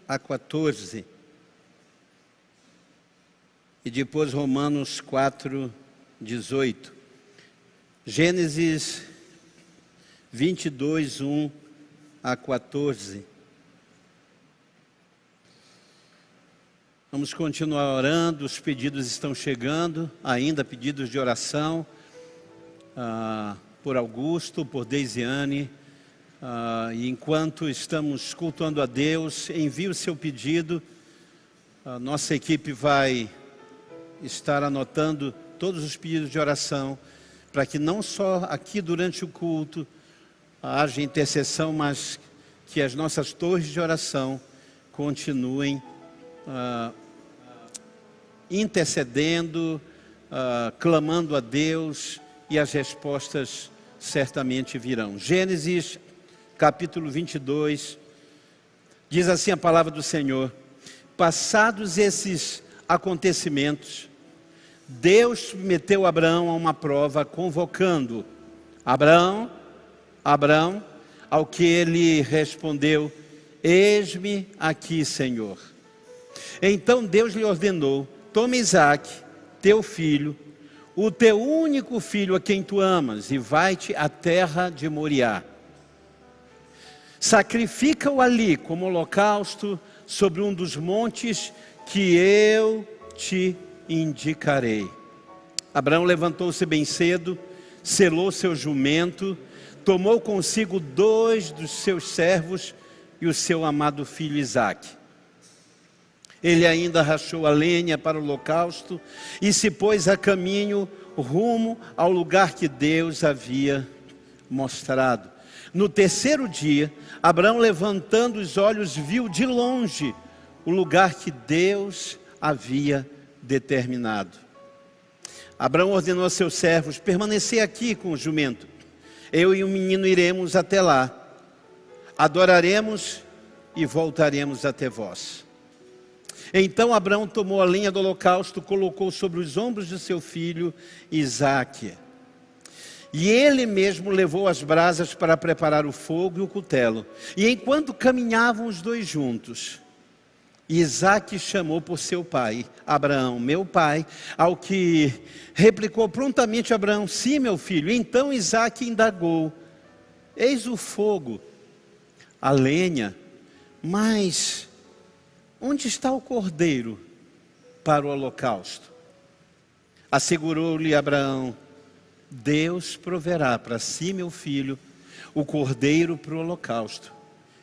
a 14. E depois Romanos 4, 18. Gênesis 22, 1 a 14. Vamos continuar orando, os pedidos estão chegando, ainda pedidos de oração, por Augusto, por Deisiane. E enquanto estamos cultuando a Deus, envie o seu pedido. A nossa equipe vai estar anotando todos os pedidos de oração, para que não só aqui durante o culto haja intercessão, mas que as nossas torres de oração continuem intercedendo, clamando a Deus, e as respostas certamente virão. Gênesis capítulo 22, diz assim a palavra do Senhor: passados esses acontecimentos, Deus submeteu Abraão a uma prova, convocando Abraão, Abraão, ao que ele respondeu: eis-me aqui, Senhor. Então Deus lhe ordenou: toma Isaque, teu filho, o teu único filho a quem tu amas, e vai-te à terra de Moriá. Sacrifica-o ali como holocausto sobre um dos montes que eu te indicarei. Abraão levantou-se bem cedo, selou seu jumento, tomou consigo 2 dos seus servos e o seu amado filho Isaque. Ele ainda rachou a lenha para o holocausto e se pôs a caminho rumo ao lugar que Deus havia mostrado. No terceiro dia, Abraão, levantando os olhos, viu de longe o lugar que Deus havia determinado. Abraão ordenou a seus servos: permanecei aqui com o jumento. Eu e o menino iremos até lá, adoraremos e voltaremos até vós. Então Abraão tomou a lenha do holocausto, colocou sobre os ombros de seu filho Isaque. E ele mesmo levou as brasas para preparar o fogo e o cutelo. E enquanto caminhavam os dois juntos, Isaque chamou por seu pai: Abraão, meu pai. Ao que replicou prontamente Abraão: sim, meu filho. Então Isaque indagou: eis o fogo, a lenha, mas onde está o cordeiro para o holocausto? Assegurou-lhe Abraão: Deus proverá para si, meu filho, o cordeiro para o holocausto.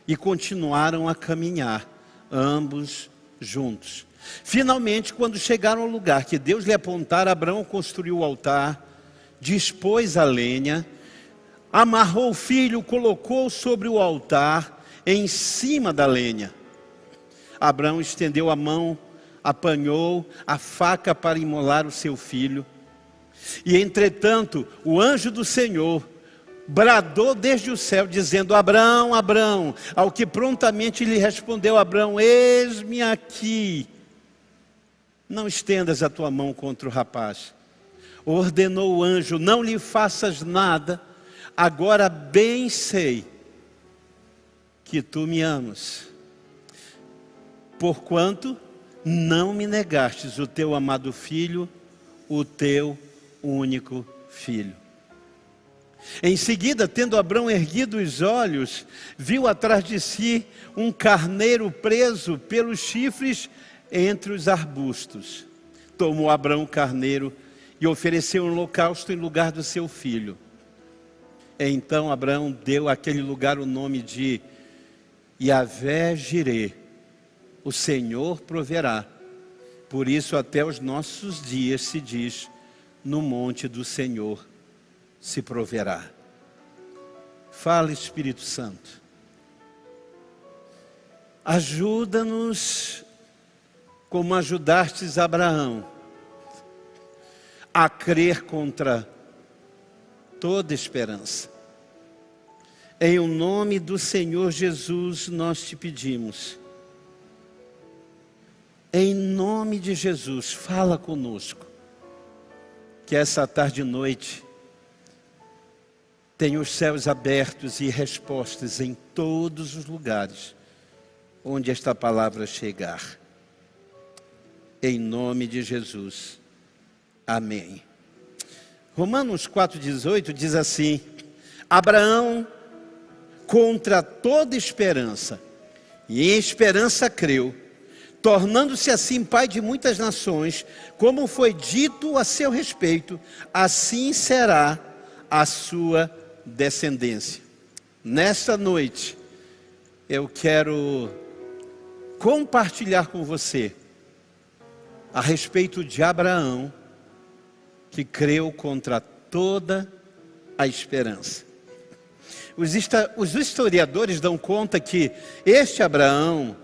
E continuaram a caminhar, ambos juntos. Finalmente, quando chegaram ao lugar que Deus lhe apontara, Abraão construiu o altar, dispôs a lenha, amarrou o filho, colocou sobre o altar, em cima da lenha. Abraão estendeu a mão, apanhou a faca para imolar o seu filho. E entretanto, o anjo do Senhor bradou desde o céu, dizendo: Abraão, Abraão. Ao que prontamente lhe respondeu Abraão: eis-me aqui. Não estendas a tua mão contra o rapaz. Ordenou o anjo: não lhe faças nada. Agora bem sei que tu me amas, porquanto não me negastes o teu amado filho, o teu único filho. Em seguida, tendo Abraão erguido os olhos, viu atrás de si um carneiro preso pelos chifres entre os arbustos. Tomou Abraão o carneiro e ofereceu um holocausto em lugar do seu filho. Então Abraão deu àquele lugar o nome de Yahvé Jirê, o Senhor proverá. Por isso até os nossos dias se diz: no monte do Senhor se proverá. Fala, Espírito Santo. Ajuda-nos, como ajudastes Abraão, a crer contra toda esperança. Em o nome do Senhor Jesus nós te pedimos. Em nome de Jesus, fala conosco. Que essa tarde e noite tenha os céus abertos e respostas em todos os lugares onde esta palavra chegar. Em nome de Jesus. Amém. Romanos 4,18 diz assim: Abraão, contra toda esperança, e em esperança creu, tornando-se assim pai de muitas nações, como foi dito a seu respeito, assim será a sua descendência. Nesta noite, eu quero compartilhar com você a respeito de Abraão, que creu contra toda a esperança. Os historiadores dão conta que este Abraão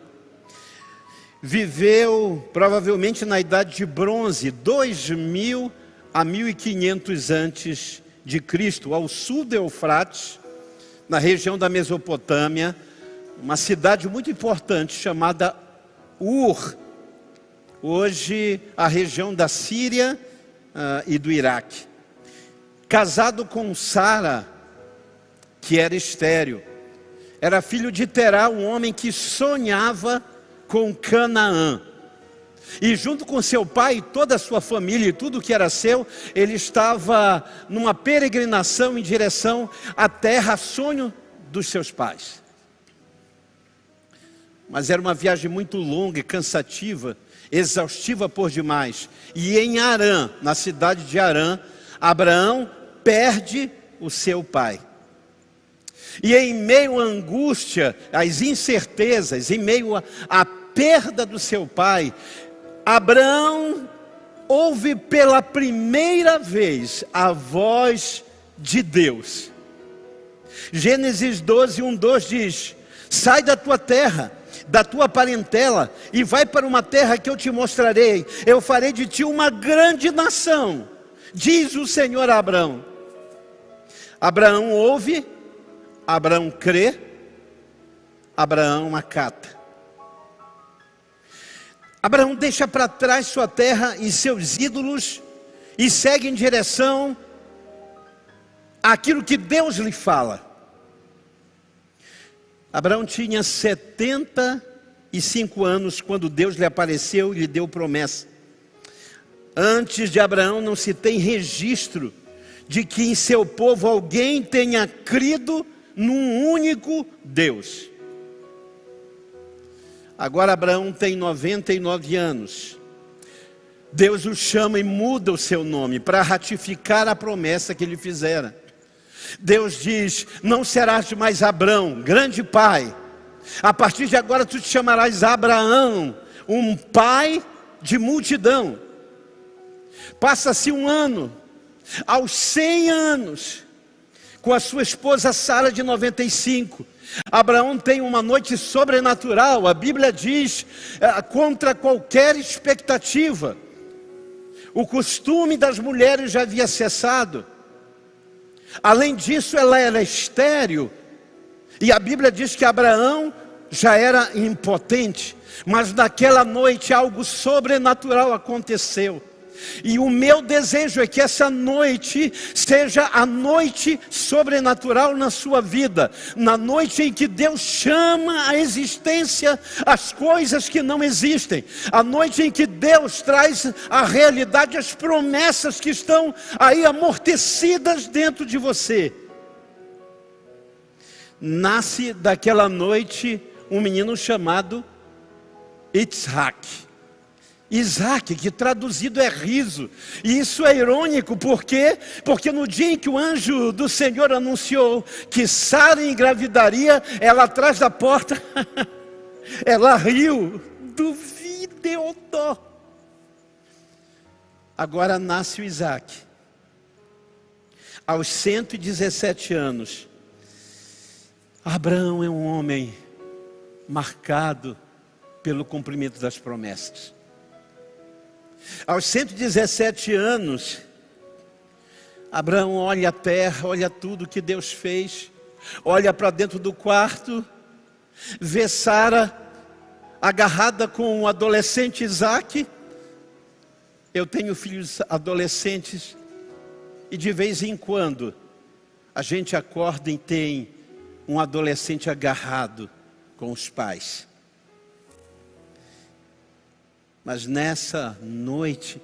viveu provavelmente na idade de bronze, 2000 a 1500 antes de Cristo, ao sul do Eufrates, na região da Mesopotâmia, uma cidade muito importante chamada Ur, hoje a região da Síria e do Iraque. Casado com Sara, que era estéril, era filho de Terá, um homem que sonhava com Canaã. E junto com seu pai e toda a sua família e tudo que era seu, ele estava numa peregrinação em direção à terra, sonho dos seus pais. Mas era uma viagem muito longa e cansativa, exaustiva por demais. E em Harã, na cidade de Harã, Abraão perde o seu pai. E em meio à angústia, às incertezas, em meio à perda do seu pai, Abraão ouve pela primeira vez a voz de Deus. Gênesis 12, 1, 2 diz: sai da tua terra, da tua parentela, e vai para uma terra que eu te mostrarei. Eu farei de ti uma grande nação, diz o Senhor a Abraão. Abraão ouve, Abraão crê, Abraão acata. Abraão deixa para trás sua terra e seus ídolos e segue em direção àquilo que Deus lhe fala. Abraão tinha 75 anos quando Deus lhe apareceu e lhe deu promessa. Antes de Abraão não se tem registro de que em seu povo alguém tenha crido num único Deus. Agora Abraão tem 99 anos. Deus o chama e muda o seu nome para ratificar a promessa que ele fizera. Deus diz: não serás mais Abrão, grande pai. A partir de agora tu te chamarás Abraão, um pai de multidão. Passa-se um ano. Aos 100 anos, com a sua esposa Sara de 95, Abraão tem uma noite sobrenatural. A Bíblia diz, contra qualquer expectativa. O costume das mulheres já havia cessado. Além disso, ela era estéril. E a Bíblia diz que Abraão já era impotente. Mas naquela noite algo sobrenatural aconteceu. E o meu desejo é que essa noite seja a noite sobrenatural na sua vida. Na noite em que Deus chama à existência as coisas que não existem. A noite em que Deus traz à realidade as promessas que estão aí amortecidas dentro de você. Nasce daquela noite um menino chamado Isaac. Isaac, que traduzido é riso. E isso é irônico, por quê? Porque no dia em que o anjo do Senhor anunciou que Sara engravidaria, ela atrás da porta, ela riu. Duvideu dó. Agora nasce o Isaac. Aos 117 anos, Abraão é um homem marcado pelo cumprimento das promessas. Aos 117 anos, Abraão olha a terra, olha tudo que Deus fez, olha para dentro do quarto, vê Sara agarrada com o adolescente Isaac. Eu tenho filhos adolescentes e de vez em quando a gente acorda e tem um adolescente agarrado com os pais. Mas nessa noite,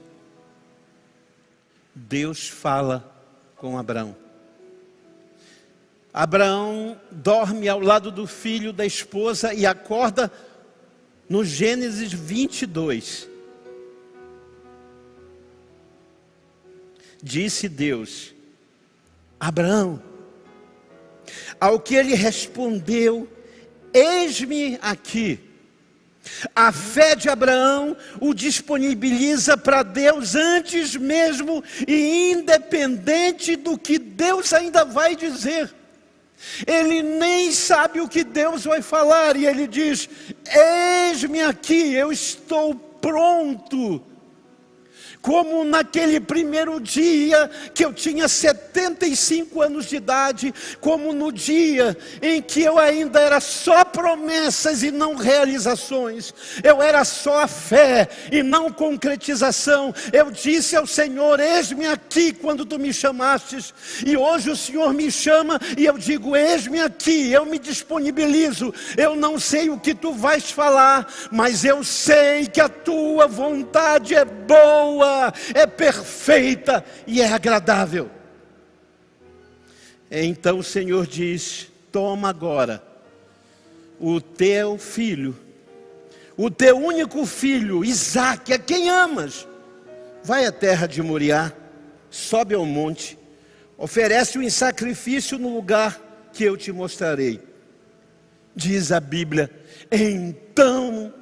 Deus fala com Abraão. Abraão dorme ao lado do filho, da esposa, e acorda no Gênesis 22. Disse Deus: Abraão. Ao que ele respondeu: eis-me aqui. A fé de Abraão o disponibiliza para Deus antes mesmo e independente do que Deus ainda vai dizer. Ele nem sabe o que Deus vai falar e ele diz: eis-me aqui, eu estou pronto. Como naquele primeiro dia que eu tinha 75 anos de idade, como no dia em que eu ainda era só promessas e não realizações, eu era só a fé e não concretização. Eu disse ao Senhor: eis-me aqui quando tu me chamastes, e hoje o Senhor me chama e eu digo: eis-me aqui, eu me disponibilizo. Eu não sei o que tu vais falar, mas eu sei que a tua vontade é boa, é perfeita e é agradável. Então o Senhor diz: toma agora o teu filho, o teu único filho, Isaque, a quem amas. Vai à terra de Moriá, sobe ao monte, oferece-o em sacrifício no lugar que eu te mostrarei. Diz a Bíblia: então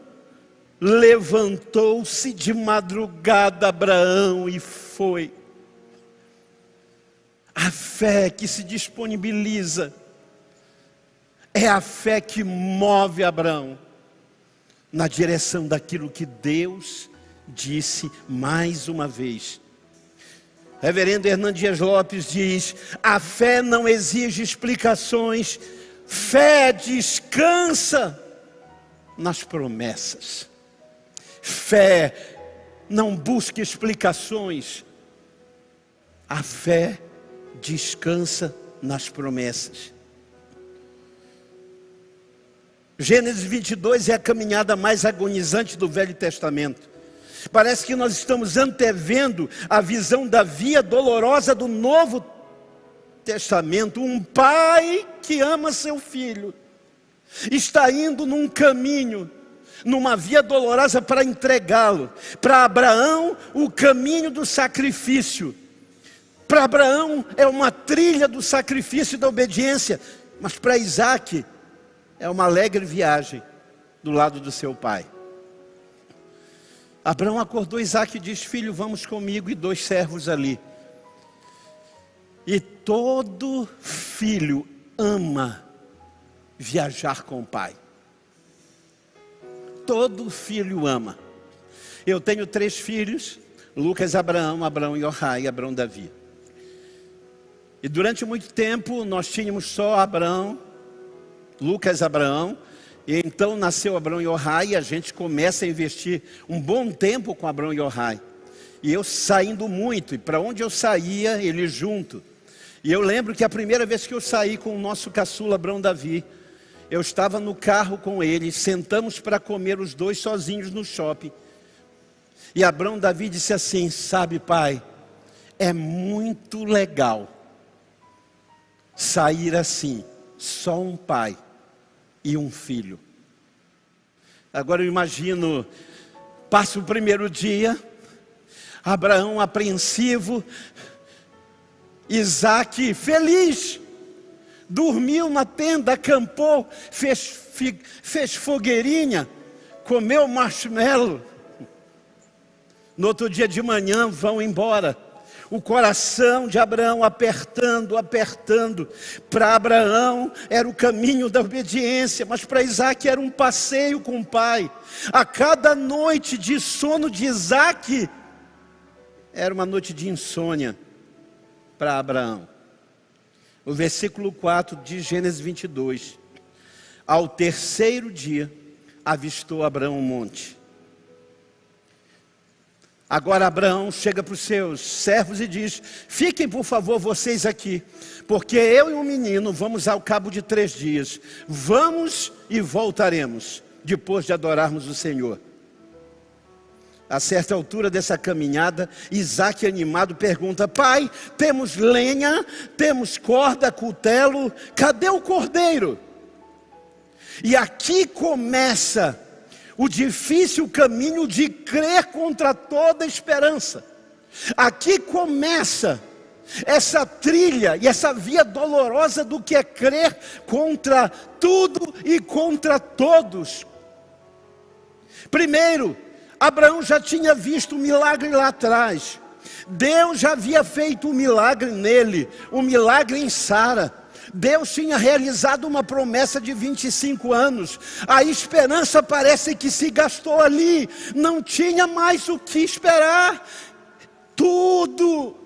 levantou-se de madrugada Abraão e foi. A fé que se disponibiliza é a fé que move Abraão na direção daquilo que Deus disse mais uma vez. Reverendo Hernando Dias Lopes diz: a fé não exige explicações, fé descansa nas promessas. Fé não busca explicações, a fé descansa nas promessas. Gênesis 22 é a caminhada mais agonizante do Velho Testamento. Parece que nós estamos antevendo a visão da via dolorosa do Novo Testamento. Um pai que ama seu filho está indo num caminho, numa via dolorosa para entregá-lo. Para Abraão, o caminho do sacrifício. Para Abraão é uma trilha do sacrifício e da obediência. Mas para Isaque é uma alegre viagem do lado do seu pai. Abraão acordou Isaque e disse: filho, vamos comigo e 2 servos ali. E todo filho ama viajar com o pai. Todo filho ama. Eu tenho 3 filhos: Lucas, Abraão, Abraão Yohai e Abraão Davi. E durante muito tempo nós tínhamos só Abraão, Lucas, Abraão. E então nasceu Abraão Yohai e a gente começa a investir um bom tempo com Abraão Yohai. E eu saindo muito, e para onde eu saía, ele junto. E eu lembro que a primeira vez que eu saí com o nosso caçula Abraão Davi, eu estava no carro com ele, sentamos para comer os 2 sozinhos no shopping. E Abraão Davi disse assim: sabe, pai, é muito legal sair assim, só um pai e um filho. Agora eu imagino, passa o primeiro dia, Abraão apreensivo, Isaque feliz, dormiu na tenda, acampou, fez fogueirinha, comeu marshmallow. No outro dia de manhã vão embora. O coração de Abraão apertando. Para Abraão era o caminho da obediência, mas para Isaque era um passeio com o pai. A cada noite de sono de Isaque era uma noite de insônia para Abraão. O versículo 4 de Gênesis 22: ao 3º dia avistou Abraão um monte. Agora Abraão chega para os seus servos e diz: fiquem por favor vocês aqui, porque eu e o menino vamos ao cabo de 3 dias. Vamos e voltaremos, depois de adorarmos o Senhor. A certa altura dessa caminhada, Isaque, animado, pergunta: pai, temos lenha, temos corda, cutelo, cadê o cordeiro? E aqui começa o difícil caminho de crer contra toda esperança. Aqui começa essa trilha e essa via dolorosa do que é crer contra tudo e contra todos. Primeiro, Abraão já tinha visto um milagre lá atrás. Deus já havia feito um milagre nele, um milagre em Sara. Deus tinha realizado uma promessa de 25 anos. A esperança parece que se gastou ali. Não tinha mais o que esperar. Tudo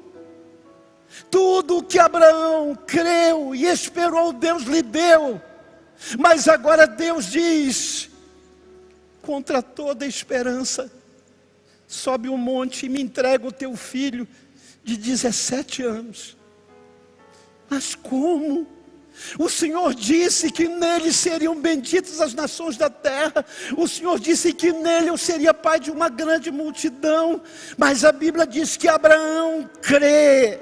que Abraão creu e esperou, Deus lhe deu. Mas agora Deus diz: contra toda esperança, sobe um monte e me entrega o teu filho de 17 anos. Mas como? O Senhor disse que nele seriam benditas as nações da terra. O Senhor disse que nele eu seria pai de uma grande multidão. Mas a Bíblia diz que Abraão crê.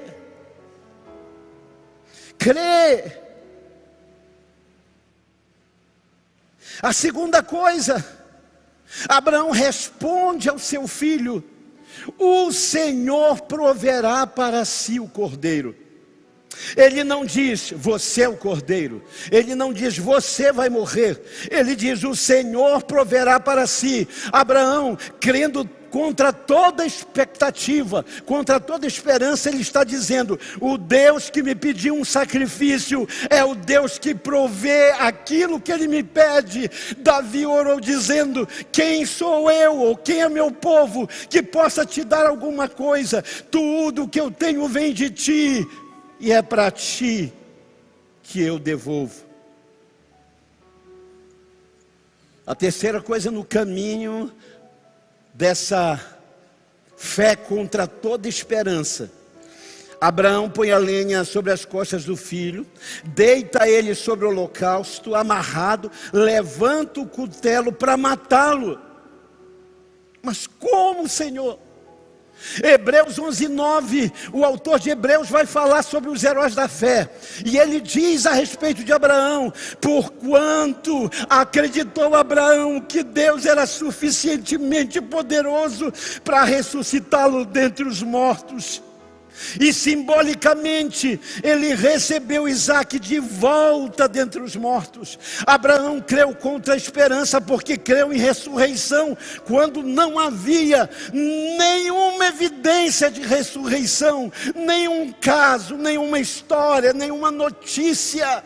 A segunda coisa, Abraão responde ao seu filho: o Senhor proverá para si o cordeiro. Ele não diz: você é o cordeiro. Ele não diz: você vai morrer. Ele diz: o Senhor proverá para si. Abraão, crendo contra toda expectativa, contra toda esperança, ele está dizendo: o Deus que me pediu um sacrifício é o Deus que provê aquilo que ele me pede. Davi orou dizendo: quem sou eu, ou quem é meu povo, que possa te dar alguma coisa? Tudo que eu tenho vem de ti, e é para ti que eu devolvo. A terceira coisa no caminho dessa fé contra toda esperança: Abraão põe a lenha sobre as costas do filho, deita ele sobre o holocausto, amarrado, levanta o cutelo para matá-lo. Mas como, Senhor? Hebreus 11:9, o autor de Hebreus vai falar sobre os heróis da fé, e ele diz a respeito de Abraão: porquanto acreditou Abraão que Deus era suficientemente poderoso para ressuscitá-lo dentre os mortos. E simbolicamente ele recebeu Isaque de volta dentre os mortos. Abraão creu contra a esperança, porque creu em ressurreição quando não havia nenhuma evidência de ressurreição, nenhum caso, nenhuma história, nenhuma notícia.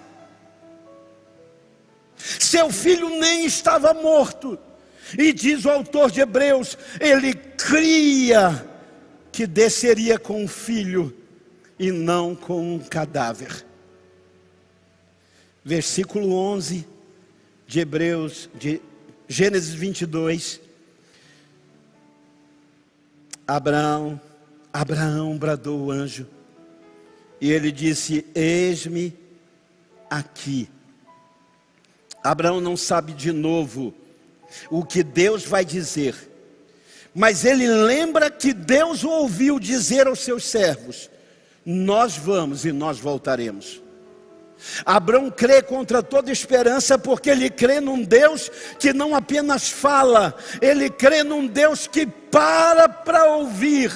Seu filho nem estava morto, e diz o autor de Hebreus, ele cria que desceria com um filho e não com um cadáver. Versículo 11 de Hebreus, de Gênesis 22. Abraão bradou o anjo, e ele disse: eis-me aqui. Abraão não sabe de novo o que Deus vai dizer, mas ele lembra que Deus o ouviu dizer aos seus servos: nós vamos e nós voltaremos. Abraão crê contra toda esperança, porque ele crê num Deus que não apenas fala, ele crê num Deus que para ouvir.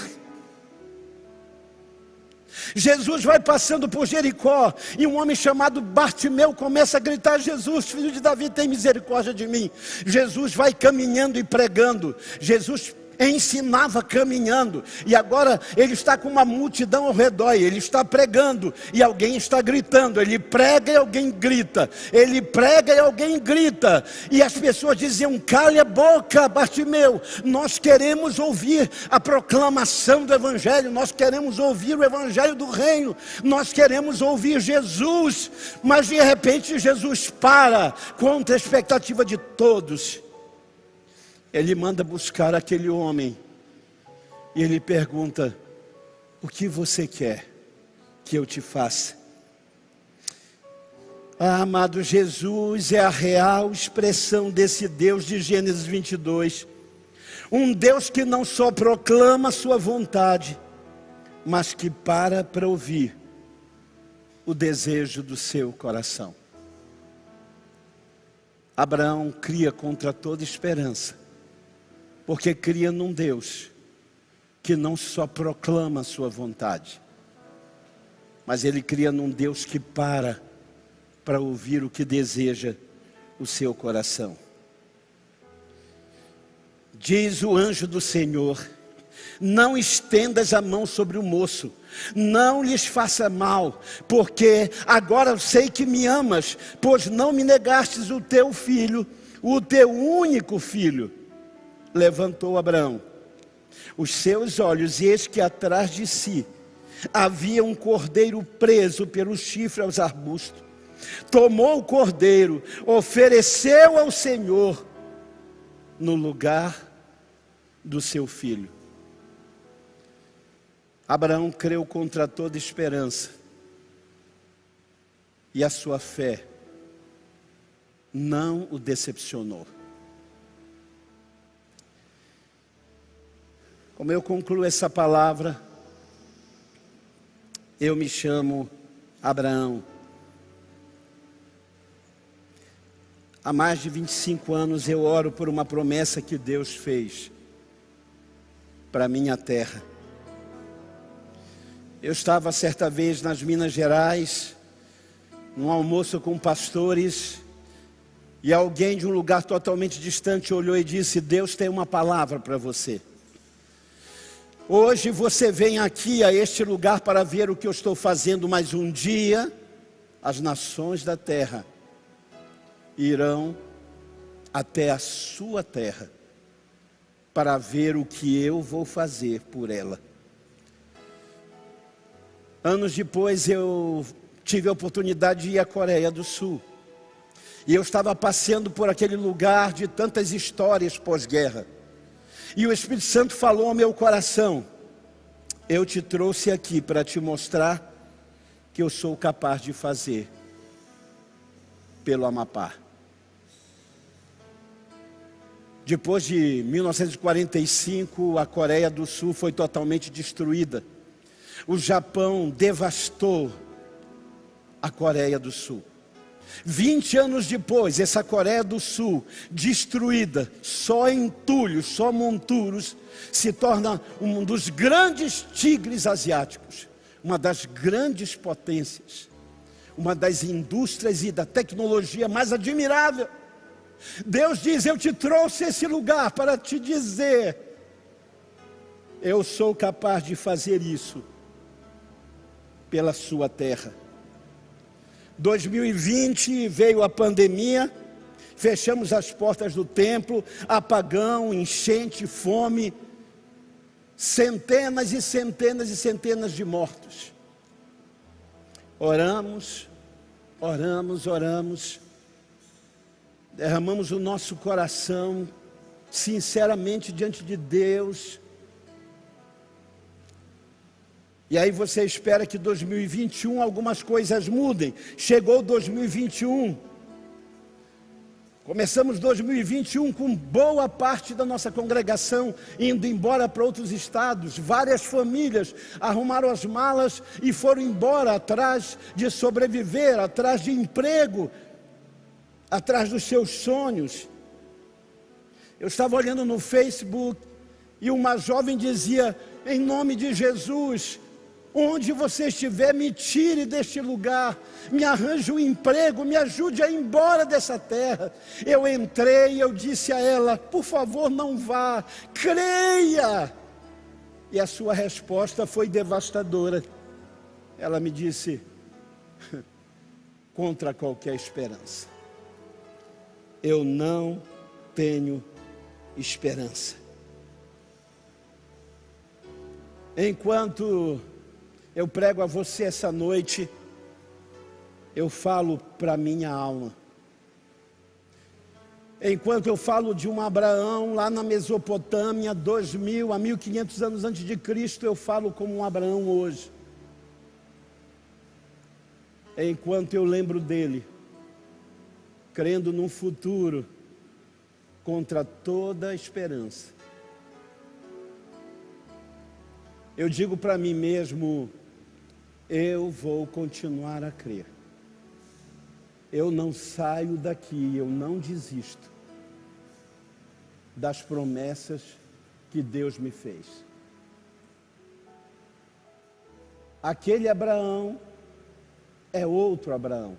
Jesus vai passando por Jericó, e um homem chamado Bartimeu começa a gritar: Jesus, filho de Davi, tem misericórdia de mim. Jesus vai caminhando e pregando. Jesus ensinava caminhando, e agora ele está com uma multidão ao redor, ele está pregando e alguém está gritando. Ele prega e alguém grita, ele prega e alguém grita, e as pessoas diziam: cale a boca, Bartimeu, nós queremos ouvir a proclamação do Evangelho, nós queremos ouvir o Evangelho do Reino, nós queremos ouvir Jesus. Mas de repente Jesus para, contra a expectativa de todos. Ele manda buscar aquele homem, e ele pergunta: o que você quer que eu te faça? Amado, Jesus é a real expressão desse Deus de Gênesis 22. Um Deus que não só proclama a sua vontade, mas que para ouvir o desejo do seu coração. Abraão cria contra toda esperança, porque cria num Deus que não só proclama a sua vontade, mas ele cria num Deus que para ouvir o que deseja o seu coração. Diz o anjo do Senhor: não estendas a mão sobre o moço, não lhes faça mal, porque agora eu sei que me amas, pois não me negastes o teu filho, o teu único filho. Levantou Abraão os seus olhos, e eis que atrás de si havia um cordeiro preso pelo chifre aos arbustos. Tomou o cordeiro, ofereceu ao Senhor no lugar do seu filho. Abraão creu contra toda esperança, e a sua fé não o decepcionou. Como eu concluo essa palavra, eu me chamo Abraão. Há mais de 25 anos eu oro por uma promessa que Deus fez para minha terra. Eu estava certa vez nas Minas Gerais, num almoço com pastores, e alguém de um lugar totalmente distante olhou e disse: Deus tem uma palavra para você. Hoje você vem aqui a este lugar para ver o que eu estou fazendo, mas um dia as nações da terra irão até a sua terra para ver o que eu vou fazer por ela. Anos depois eu tive a oportunidade de ir à Coreia do Sul. E eu estava passeando por aquele lugar de tantas histórias pós-guerra. E o Espírito Santo falou ao meu coração: eu te trouxe aqui para te mostrar que eu sou capaz de fazer pelo Amapá. Depois de 1945, a Coreia do Sul foi totalmente destruída. O Japão devastou a Coreia do Sul. 20 anos depois, essa Coreia do Sul, destruída, só entulhos, só monturos, se torna um dos grandes tigres asiáticos, uma das grandes potências, uma das indústrias e da tecnologia mais admirável. Deus diz: eu te trouxe esse lugar para te dizer, eu sou capaz de fazer isso pela sua terra. 2020 veio a pandemia, fechamos as portas do templo, apagão, enchente, fome, centenas e centenas e centenas de mortos. Oramos, derramamos o nosso coração sinceramente diante de Deus. E aí você espera que 2021 algumas coisas mudem. Chegou 2021. Começamos 2021 com boa parte da nossa congregação indo embora para outros estados. Várias famílias arrumaram as malas e foram embora atrás de sobreviver, atrás de emprego, atrás dos seus sonhos. Eu estava olhando no Facebook e uma jovem dizia: em nome de Jesus, onde você estiver, me tire deste lugar, me arranje um emprego, me ajude a ir embora dessa terra. Eu entrei e eu disse a ela: por favor, não vá, creia. E a sua resposta foi devastadora. Ela me disse: contra qualquer esperança, eu não tenho esperança. Enquanto eu prego a você essa noite, eu falo para minha alma. Enquanto eu falo de um Abraão lá na Mesopotâmia, 2000 a 1500 anos antes de Cristo, eu falo como um Abraão hoje. Enquanto eu lembro dele, crendo num futuro contra toda esperança, eu digo para mim mesmo, eu vou continuar a crer. Eu não saio daqui, eu não desisto das promessas que Deus me fez. Aquele Abraão é outro Abraão,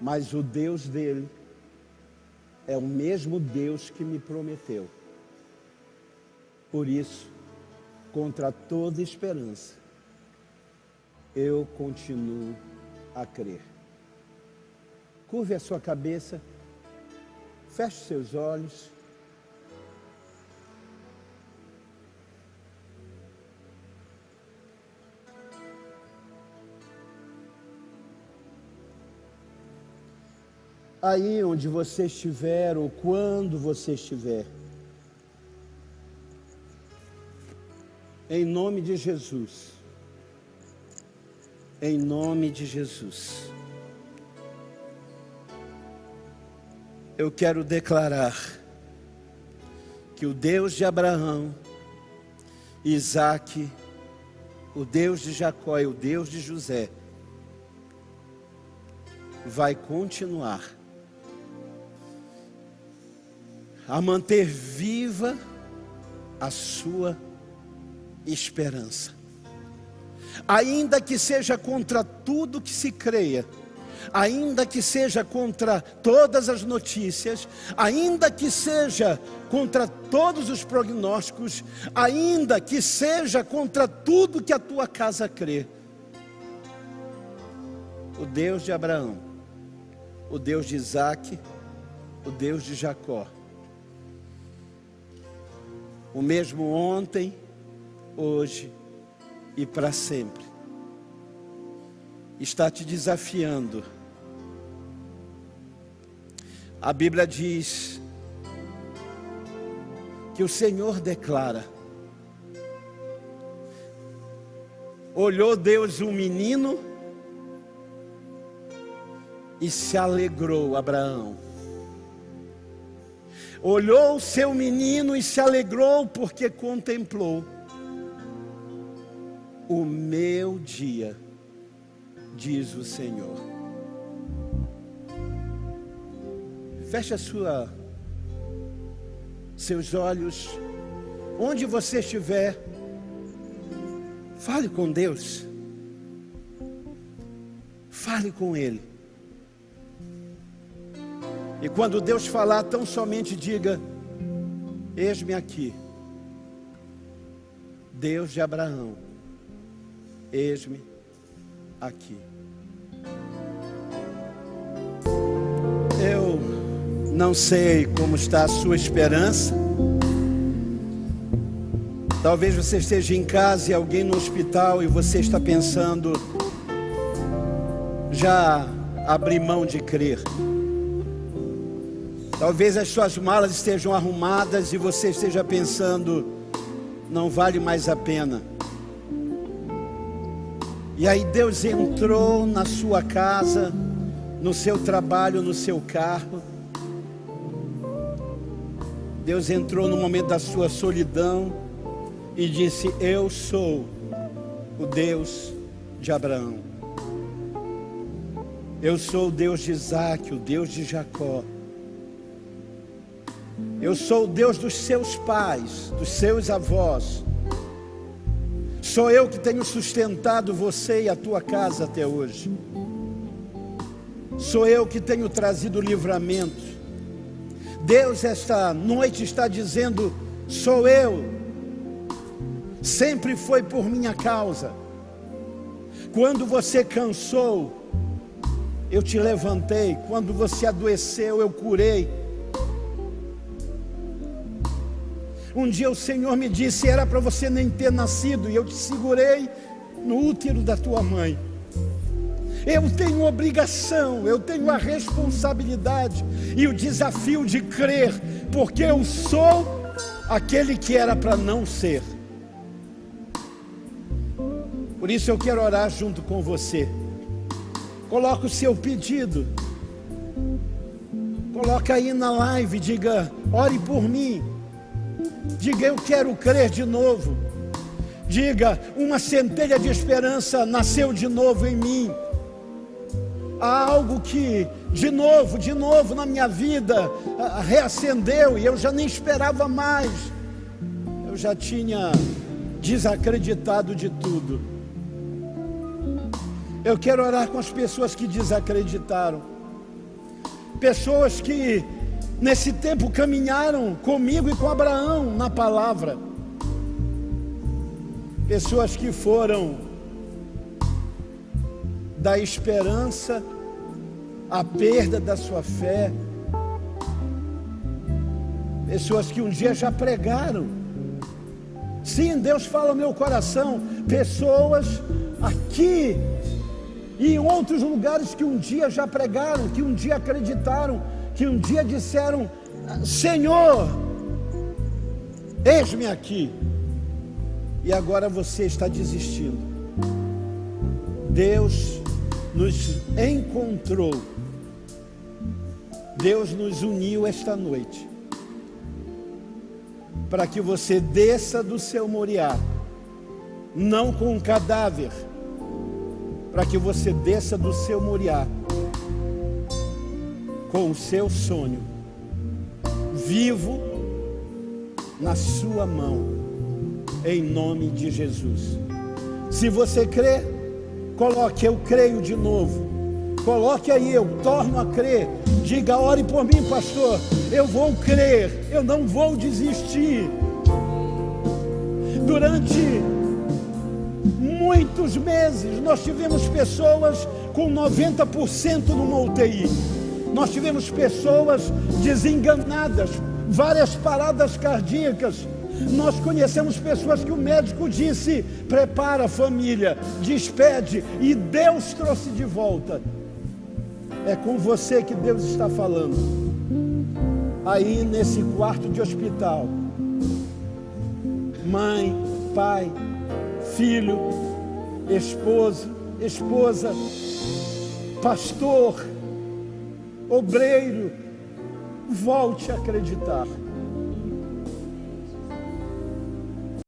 mas o Deus dele é o mesmo Deus que me prometeu. Por isso, contra toda esperança, eu continuo a crer. Curve a sua cabeça, feche seus olhos. Aí onde você estiver ou quando você estiver, em nome de Jesus, em nome de Jesus, eu quero declarar que o Deus de Abraão, Isaque, o Deus de Jacó e o Deus de José, vai continuar a manter viva a sua esperança. Ainda que seja contra tudo que se creia, ainda que seja contra todas as notícias, ainda que seja contra todos os prognósticos, ainda que seja contra tudo que a tua casa crê, o Deus de Abraão, o Deus de Isaque, o Deus de Jacó, o mesmo ontem, hoje e para sempre, está te desafiando. A Bíblia diz que o Senhor declara: olhou Deus um menino e se alegrou, Abraão. Olhou o seu menino e se alegrou porque contemplou o meu dia, diz o Senhor. Feche seus olhos, onde você estiver, fale com Deus, fale com Ele. E quando Deus falar, tão somente diga: eis-me aqui, Deus de Abraão, eis-me aqui. Eu não sei como está a sua esperança. Talvez você esteja em casa e alguém no hospital e você está pensando: já abri mão de crer. Talvez as suas malas estejam arrumadas e você esteja pensando: não vale mais a pena. E aí Deus entrou na sua casa, no seu trabalho, no seu carro. Deus entrou no momento da sua solidão e disse: eu sou o Deus de Abraão. Eu sou o Deus de Isaque, o Deus de Jacó. Eu sou o Deus dos seus pais, dos seus avós. Sou eu que tenho sustentado você e a tua casa até hoje. Sou eu que tenho trazido livramento. Deus esta noite está dizendo: sou eu. Sempre foi por minha causa. Quando você cansou, eu te levantei. Quando você adoeceu, eu curei. Um dia o Senhor me disse: era para você nem ter nascido, e eu te segurei no útero da tua mãe. Eu tenho obrigação, eu tenho a responsabilidade e o desafio de crer, porque eu sou aquele que era para não ser. Por isso eu quero orar junto com você. Coloca o seu pedido, coloca aí na live, diga: ore por mim. Diga: eu quero crer de novo. Diga: uma centelha de esperança nasceu de novo em mim. Há algo que de novo na minha vida reacendeu, e eu já nem esperava mais. Eu já tinha desacreditado de tudo. Eu quero orar com as pessoas que desacreditaram, pessoas que nesse tempo caminharam comigo e com Abraão na palavra, pessoas que foram da esperança à perda da sua fé, pessoas que um dia já pregaram. Sim, Deus fala ao meu coração, pessoas aqui e em outros lugares que um dia já pregaram, que um dia acreditaram, que um dia disseram: Senhor, eis-me aqui. E agora você está desistindo. Deus nos encontrou. Deus nos uniu esta noite para que você desça do seu moriá, não com um cadáver, para que você desça do seu moriá com o seu sonho vivo na sua mão, em nome de Jesus. Se você crê, coloque: eu creio de novo. Coloque aí: eu torno a crer. Diga: ore por mim, pastor, eu vou crer, eu não vou desistir. Durante muitos meses nós tivemos pessoas com 90% numa UTI. Nós tivemos pessoas desenganadas, várias paradas cardíacas. Nós conhecemos pessoas que o médico disse: prepara a família, despede, e Deus trouxe de volta. É com você que Deus está falando, aí nesse quarto de hospital. Mãe, pai, filho, esposa, pastor, obreiro, volte a acreditar.